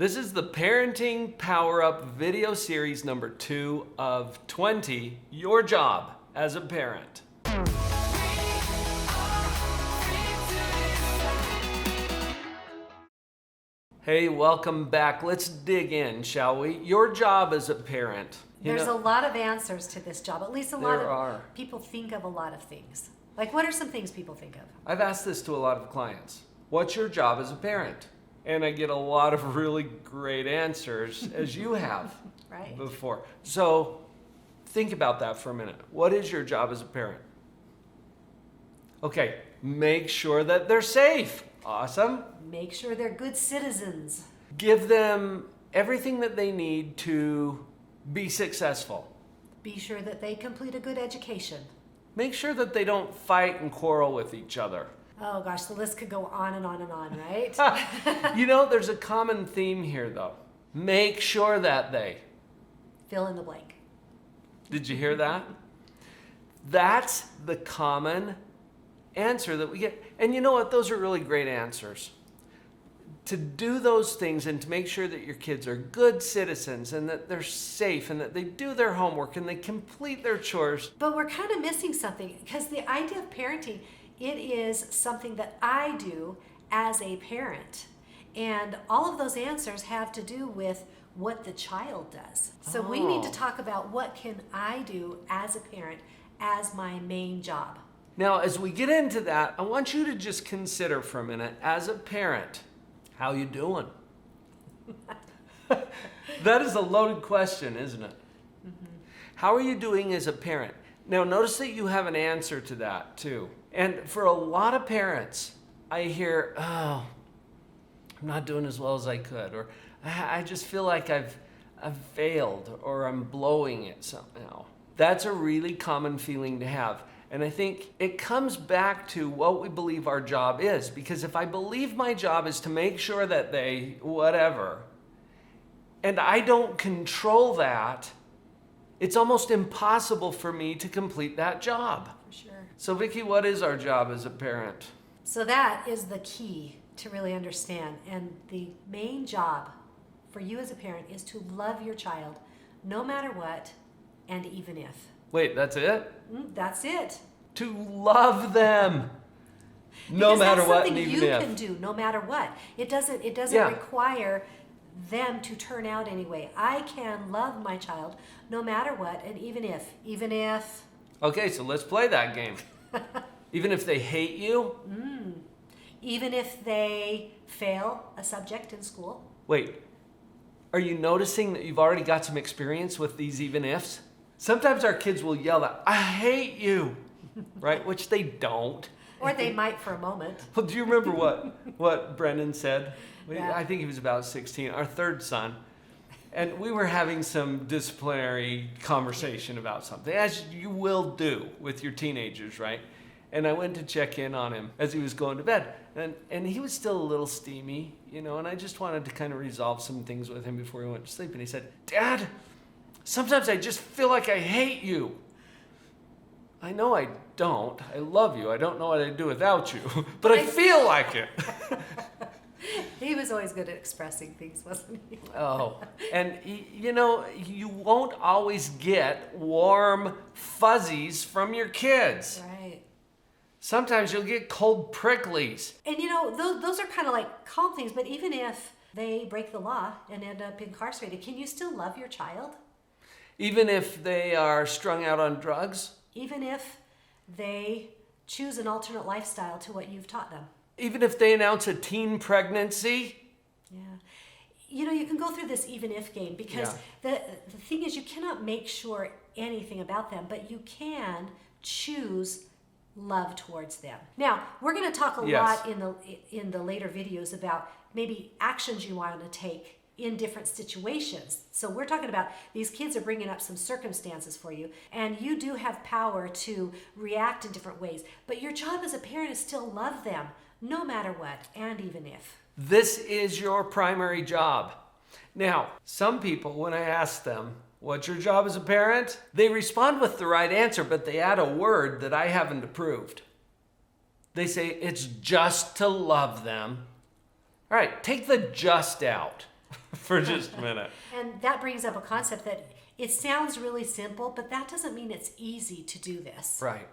This is the Parenting Power Up video series number 2 of 20, Your Job as a Parent. Hey, welcome back. Let's dig in, shall we? Your job as a parent. There's a lot of answers to this job. At least a lot of people think of a lot of things. Like, what are some things people think of? I've asked this to a lot of clients. What's your job as a parent? And I get a lot of really great answers, as you have Right. before. So think about that for a minute. What is your job as a parent? Okay, make sure that they're safe. Awesome. Make sure they're good citizens. Give them everything that they need to be successful. Be sure that they complete a good education. Make sure that they don't fight and quarrel with each other. Oh gosh, the list could go on and on and on, right? You know, there's a common theme here though. Make sure that they. Fill in the blank. Did you hear that? That's the common answer that we get. And you know what? Those are really great answers. To do those things and to make sure that your kids are good citizens and that they're safe and that they do their homework and they complete their chores. But we're kind of missing something, because the idea of parenting, it is something that I do as a parent. And all of those answers have to do with what the child does. So we need to talk about what can I do as a parent as my main job. Now, as we get into that, I want you to just consider for a minute, as a parent, how you doing? That is a loaded question, isn't it? Mm-hmm. How are you doing as a parent? Now, notice that you have an answer to that, too. And for a lot of parents, I hear, oh, I'm not doing as well as I could, or I just feel like I've failed, or I'm blowing it somehow. That's a really common feeling to have. And I think it comes back to what we believe our job is. Because if I believe my job is to make sure that they whatever, and I don't control that, it's almost impossible for me to complete that job. For sure. So Vicki, what is our job as a parent? So that is the key to really understand. And the main job for you as a parent is to love your child no matter what, and even if. Wait, that's it? That's it. To love them no matter what, and even if. That's something you can do no matter what. It doesn't require them to turn out anyway. I can love my child no matter what, and even if. Okay, so let's play that game. Even if they hate you? Even if they fail a subject in school. Wait, are you noticing that you've already got some experience with these even ifs? Sometimes our kids will yell out, I hate you, right? Which they don't. Or they might for a moment. Well, do you remember what Brendan said? Yeah. I think he was about 16, our third son. And we were having some disciplinary conversation about something, as you will do with your teenagers, right? And I went to check in on him as he was going to bed. And he was still a little steamy, and I just wanted to kind of resolve some things with him before he went to sleep. And he said, Dad, sometimes I just feel like I hate you. I know I don't. I love you. I don't know what I'd do without you, but I feel like it. He was always good at expressing things, wasn't he? Oh, and you won't always get warm fuzzies from your kids. Right. Sometimes you'll get cold pricklies. And those are kind of like calm things, but even if they break the law and end up incarcerated, can you still love your child? Even if they are strung out on drugs? Even if they choose an alternate lifestyle to what you've taught them? Even if they announce a teen pregnancy? Yeah. You can go through this even if game, because the thing is, you cannot make sure anything about them, but you can choose love towards them. Now, we're going to talk a lot in the later videos about maybe actions you want to take in different situations. So we're talking about these kids are bringing up some circumstances for you, and you do have power to react in different ways. But your job as a parent is still love them, no matter what, and even if. This is your primary job. Now, some people, when I ask them, what's your job as a parent? They respond with the right answer, but they add a word that I haven't approved. They say, it's just to love them. All right, take the just out. for just a minute. And that brings up a concept that it sounds really simple, but that doesn't mean it's easy to do this. Right.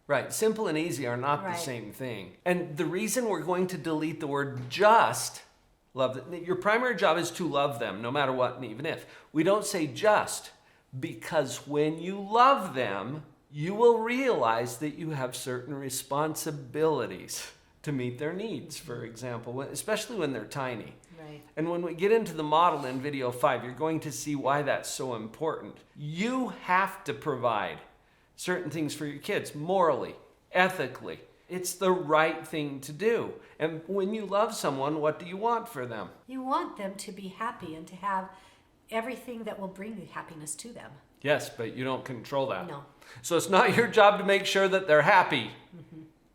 Right. Simple and easy are not the Right. same thing. And the reason we're going to delete the word just, your primary job is to love them no matter what and even if. We don't say just, because when you love them, you will realize that you have certain responsibilities to meet their needs, for example, especially when they're tiny. Right. And when we get into the model in video 5, you're going to see why that's so important. You have to provide certain things for your kids, morally, ethically. It's the right thing to do. And when you love someone, what do you want for them? You want them to be happy and to have everything that will bring the happiness to them. Yes, but you don't control that. No. So it's not your job to make sure that they're happy.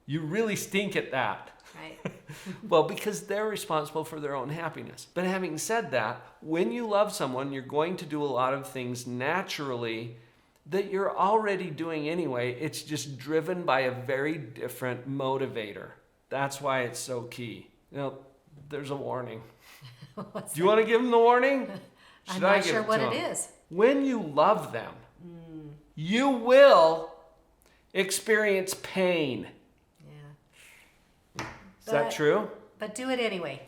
You really stink at that. Right. Well, because they're responsible for their own happiness. But having said that, when you love someone, you're going to do a lot of things naturally that you're already doing anyway. It's just driven by a very different motivator. That's why it's so key. You know, there's a warning. Do you want to give them the warning? I'm not sure what it is. When you love them, you will experience pain. Yeah. Is that true? But do it anyway.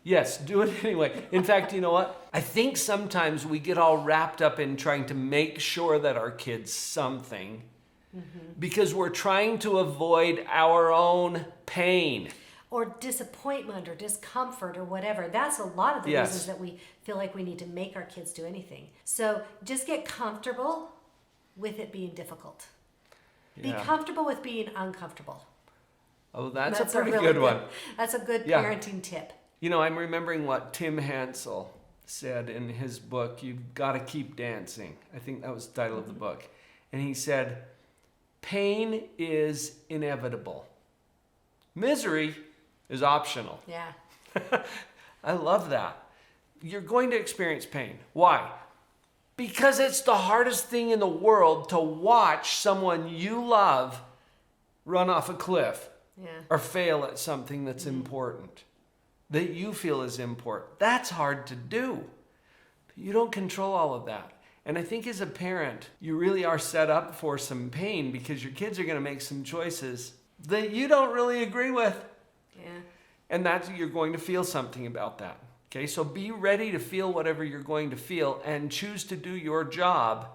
Yes, do it anyway. In fact, you know what? I think sometimes we get all wrapped up in trying to make sure that our kids something because we're trying to avoid our own pain. Or disappointment or discomfort or whatever. That's a lot of the Yes. reasons that we feel like we need to make our kids do anything. So just get comfortable with it being difficult. Be Yeah. comfortable with being uncomfortable. Oh, that's a pretty really good one. That's a good Yeah. parenting tip. You know, I'm remembering what Tim Hansel said in his book, You've Got to Keep Dancing. I think that was the title of the book. And he said, pain is inevitable. Misery is optional. Yeah. I love that. You're going to experience pain. Why? Because it's the hardest thing in the world to watch someone you love run off a cliff Yeah. or fail at something that's important, that you feel is important. That's hard to do. But you don't control all of that. And I think as a parent, you really are set up for some pain because your kids are going to make some choices that you don't really agree with. Yeah. And you're going to feel something about that. Okay, so be ready to feel whatever you're going to feel and choose to do your job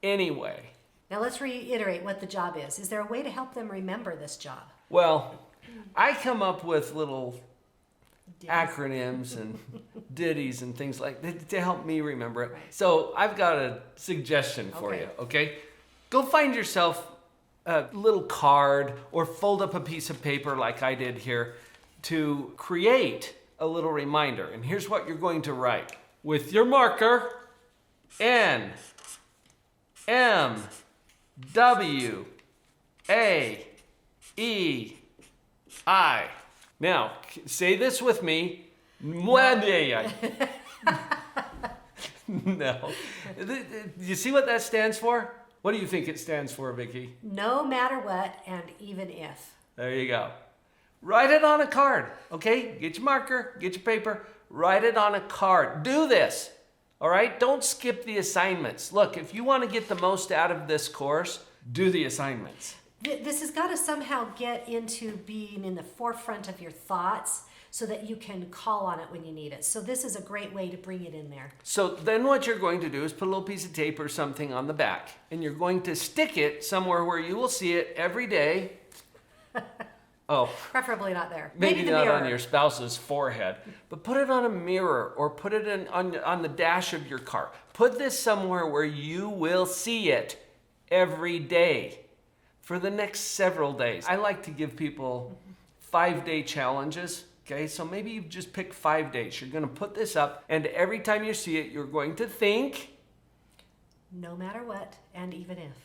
anyway. Now let's reiterate what the job is. Is there a way to help them remember this job? Well, I come up with little acronyms and ditties and things like that to help me remember it. Right. So I've got a suggestion for Okay. you, okay? Go find yourself a little card or fold up a piece of paper like I did here to create a little reminder. And here's what you're going to write. With your marker, N, M, W, A, E, I. Now, say this with me. No. You see what that stands for? What do you think it stands for, Vicki? No matter what and even if. There you go. Write it on a card, okay? Get your marker, get your paper, write it on a card. Do this, all right? Don't skip the assignments. Look, if you want to get the most out of this course, do the assignments. This has got to somehow get into being in the forefront of your thoughts so that you can call on it when you need it. So this is a great way to bring it in there. So then what you're going to do is put a little piece of tape or something on the back, and you're going to stick it somewhere where you will see it every day. Oh, Preferably not there. maybe the not mirror. on your spouse's forehead, but put it on a mirror or put it on the dash of your car. Put this somewhere where you will see it every day for the next several days. I like to give people 5-day challenges. Okay, so maybe you just pick 5 days. You're going to put this up, and every time you see it, you're going to think, No matter what and even if.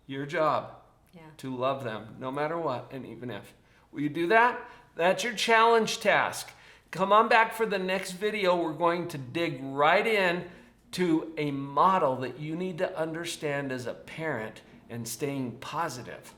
your job. Yeah. To love them, no matter what, and even if. Will you do that? That's your challenge task. Come on back for the next video. We're going to dig right in to a model that you need to understand as a parent and staying positive.